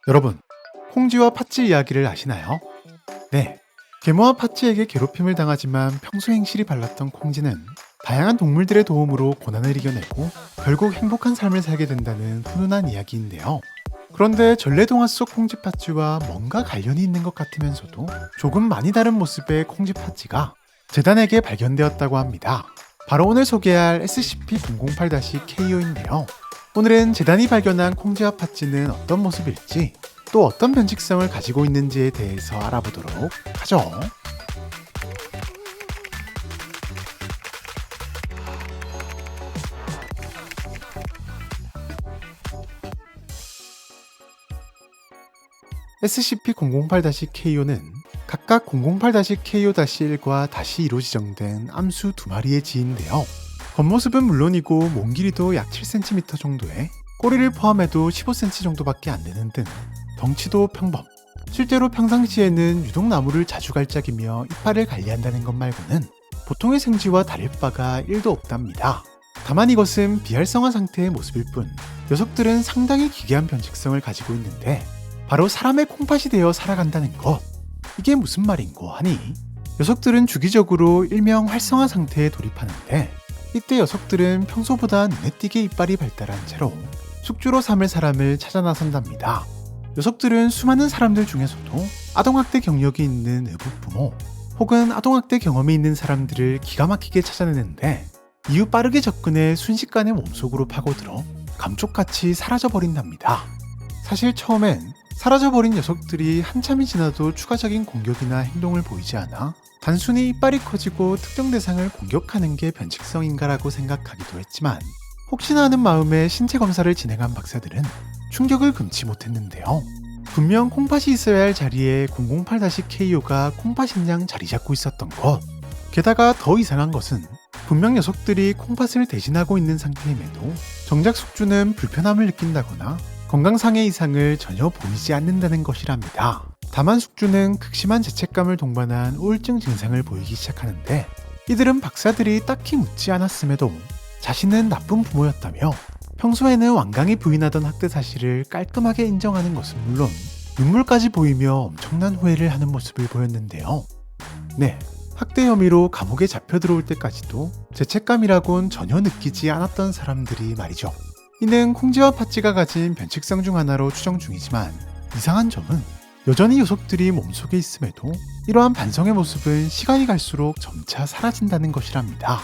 여러분, 콩쥐와 팥쥐 이야기를 아시나요? 네. 계모와 팥쥐에게 괴롭힘을 당하지만 평소 행실이 발랐던 콩쥐는 다양한 동물들의 도움으로 고난을 이겨내고 결국 행복한 삶을 살게 된다는 훈훈한 이야기인데요. 그런데 전래동화 속 콩쥐 팥쥐와 뭔가 관련이 있는 것 같으면서도 조금 많이 다른 모습의 콩쥐 팥쥐가 재단에게 발견되었다고 합니다. 바로 오늘 소개할 SCP-008-KO인데요. 오늘은 재단이 발견한 콩쥐와 팥쥐는 어떤 모습일지, 또 어떤 변칙성을 가지고 있는지에 대해서 알아보도록 하죠. SCP-008-KO는 각각 008-KO-1과 -2로 지정된 암수 두 마리의 쥐인데요. 겉모습은 물론이고 몸 길이도 약 7cm 정도에 꼬리를 포함해도 15cm 정도밖에 안 되는 등 덩치도 평범. 실제로 평상시에는 유독 나무를 자주 갈짝이며 이빨을 관리한다는 것 말고는 보통의 생쥐와 다를 바가 1도 없답니다. 다만 이것은 비활성화 상태의 모습일 뿐 녀석들은 상당히 기괴한 변칙성을 가지고 있는데 바로 사람의 콩팥이 되어 살아간다는 것. 이게 무슨 말인고 하니 녀석들은 주기적으로 일명 활성화 상태에 돌입하는데 이때 녀석들은 평소보다 눈에 띄게 이빨이 발달한 채로 숙주로 삼을 사람을 찾아 나선답니다. 녀석들은 수많은 사람들 중에서도 아동학대 경력이 있는 의붓부모 혹은 아동학대 경험이 있는 사람들을 기가 막히게 찾아내는데 이후 빠르게 접근해 순식간에 몸속으로 파고들어 감쪽같이 사라져버린답니다. 사실 처음엔 사라져버린 녀석들이 한참이 지나도 추가적인 공격이나 행동을 보이지 않아 단순히 이빨이 커지고 특정 대상을 공격하는 게 변칙성인가라고 생각하기도 했지만 혹시나 하는 마음에 신체 검사를 진행한 박사들은 충격을 금치 못했는데요. 분명 콩팥이 있어야 할 자리에 008-KO가 콩팥인 양 자리 잡고 있었던 것. 게다가 더 이상한 것은 분명 녀석들이 콩팥을 대신하고 있는 상태임에도 정작 숙주는 불편함을 느낀다거나 건강상의 이상을 전혀 보이지 않는다는 것이랍니다. 다만 숙주는 극심한 죄책감을 동반한 우울증 증상을 보이기 시작하는데 이들은 박사들이 딱히 묻지 않았음에도 자신은 나쁜 부모였다며 평소에는 완강히 부인하던 학대 사실을 깔끔하게 인정하는 것은 물론 눈물까지 보이며 엄청난 후회를 하는 모습을 보였는데요. 네, 학대 혐의로 감옥에 잡혀 들어올 때까지도 죄책감이라곤 전혀 느끼지 않았던 사람들이 말이죠. 이는 콩쥐와 팥쥐가 가진 변칙성 중 하나로 추정 중이지만 이상한 점은 여전히 녀석들이 몸속에 있음에도 이러한 반성의 모습은 시간이 갈수록 점차 사라진다는 것이랍니다.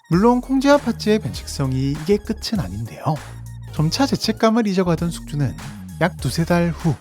물론 콩쥐와 팥쥐의 변칙성이 이게 끝은 아닌데요. 점차 죄책감을 잊어가던 숙주는 약 두세 달 후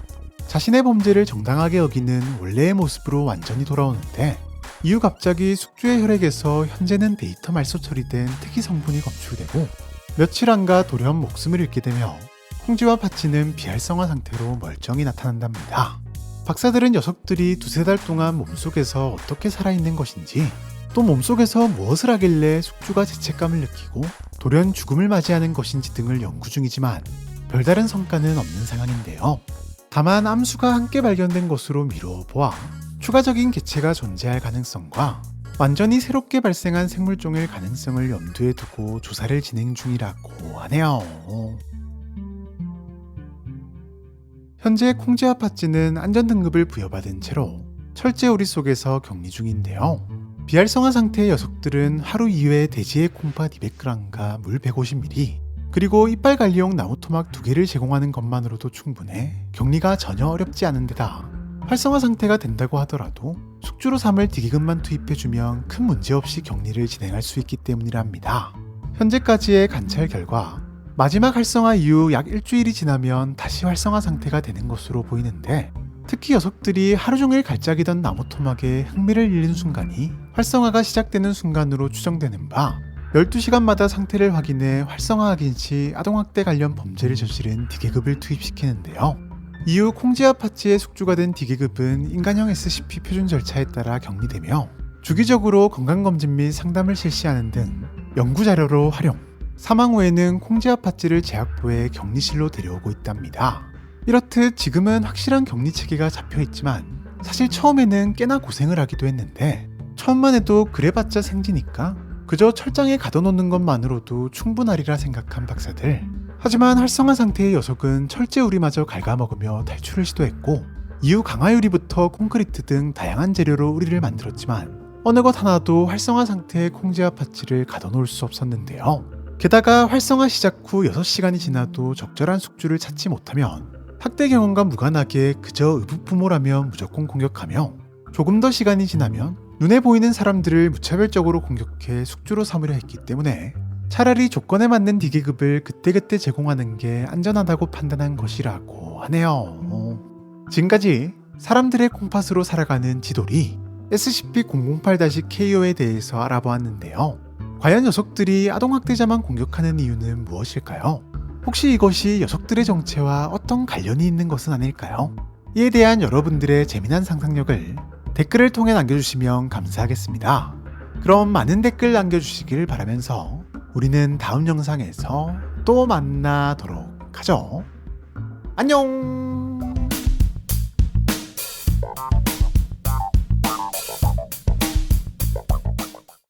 자신의 범죄를 정당하게 여기는 원래의 모습으로 완전히 돌아오는데 이후 갑자기 숙주의 혈액에서 현재는 데이터 말소 처리된 특이 성분이 검출되고 며칠 안가 돌연 목숨을 잃게 되며 콩쥐와 팥쥐는 비활성화 상태로 멀쩡히 나타난답니다. 박사들은 녀석들이 두세 달 동안 몸속에서 어떻게 살아있는 것인지 또 몸속에서 무엇을 하길래 숙주가 죄책감을 느끼고 돌연 죽음을 맞이하는 것인지 등을 연구 중이지만 별다른 성과는 없는 상황인데요. 다만 암수가 함께 발견된 것으로 미루어 보아 추가적인 개체가 존재할 가능성과 완전히 새롭게 발생한 생물종일 가능성을 염두에 두고 조사를 진행 중이라고 하네요. 현재 콩쥐와 팥쥐는 안전등급을 부여받은 채로 철제 우리 속에서 격리 중인데요. 비활성화 상태의 녀석들은 하루 2회 돼지의 콩팥 200g과 물 150ml 그리고 이빨 관리용 나무 토막 2개를 제공하는 것만으로도 충분해 격리가 전혀 어렵지 않은 데다 활성화 상태가 된다고 하더라도 숙주로 삼을 디기금만 투입해주면 큰 문제없이 격리를 진행할 수 있기 때문이랍니다. 현재까지의 관찰 결과 마지막 활성화 이후 약 일주일이 지나면 다시 활성화 상태가 되는 것으로 보이는데 특히 녀석들이 하루 종일 갈짝이던 나무 토막에 흥미를 잃는 순간이 활성화가 시작되는 순간으로 추정되는 바 12시간마다 상태를 확인해 활성화하긴 시 아동학대 관련 범죄를 저지른 디계급을 투입시키는데요. 이후 콩쥐와 팥쥐의 숙주가 된 디계급은 인간형 SCP 표준 절차에 따라 격리되며 주기적으로 건강검진 및 상담을 실시하는 등 연구자료로 활용, 사망 후에는 콩쥐와 팥쥐를 제약부에 격리실로 데려오고 있답니다. 이렇듯 지금은 확실한 격리 체계가 잡혀있지만 사실 처음에는 꽤나 고생을 하기도 했는데 처음만 해도 그래봤자 생지니까 그저 철장에 가둬놓는 것만으로도 충분하리라 생각한 박사들. 하지만 활성화 상태의 녀석은 철제 우리마저 갉아먹으며 탈출을 시도했고 이후 강화 유리부터 콘크리트 등 다양한 재료로 우리를 만들었지만 어느 것 하나도 활성화 상태의 콩지와 파츠를 가둬놓을 수 없었는데요. 게다가 활성화 시작 후 6시간이 지나도 적절한 숙주를 찾지 못하면 학대 경험과 무관하게 그저 의붓부모라면 무조건 공격하며 조금 더 시간이 지나면 눈에 보이는 사람들을 무차별적으로 공격해 숙주로 삼으려 했기 때문에 차라리 조건에 맞는 D계급을 그때그때 제공하는 게 안전하다고 판단한 것이라고 하네요. 지금까지 사람들의 콩팥으로 살아가는 지돌이 SCP-008-KO에 대해서 알아보았는데요. 과연 녀석들이 아동학대자만 공격하는 이유는 무엇일까요? 혹시 이것이 녀석들의 정체와 어떤 관련이 있는 것은 아닐까요? 이에 대한 여러분들의 재미난 상상력을 댓글을 통해 남겨주시면 감사하겠습니다. 그럼 많은 댓글 남겨주시길 바라면서 우리는 다음 영상에서 또 만나도록 하죠. 안녕!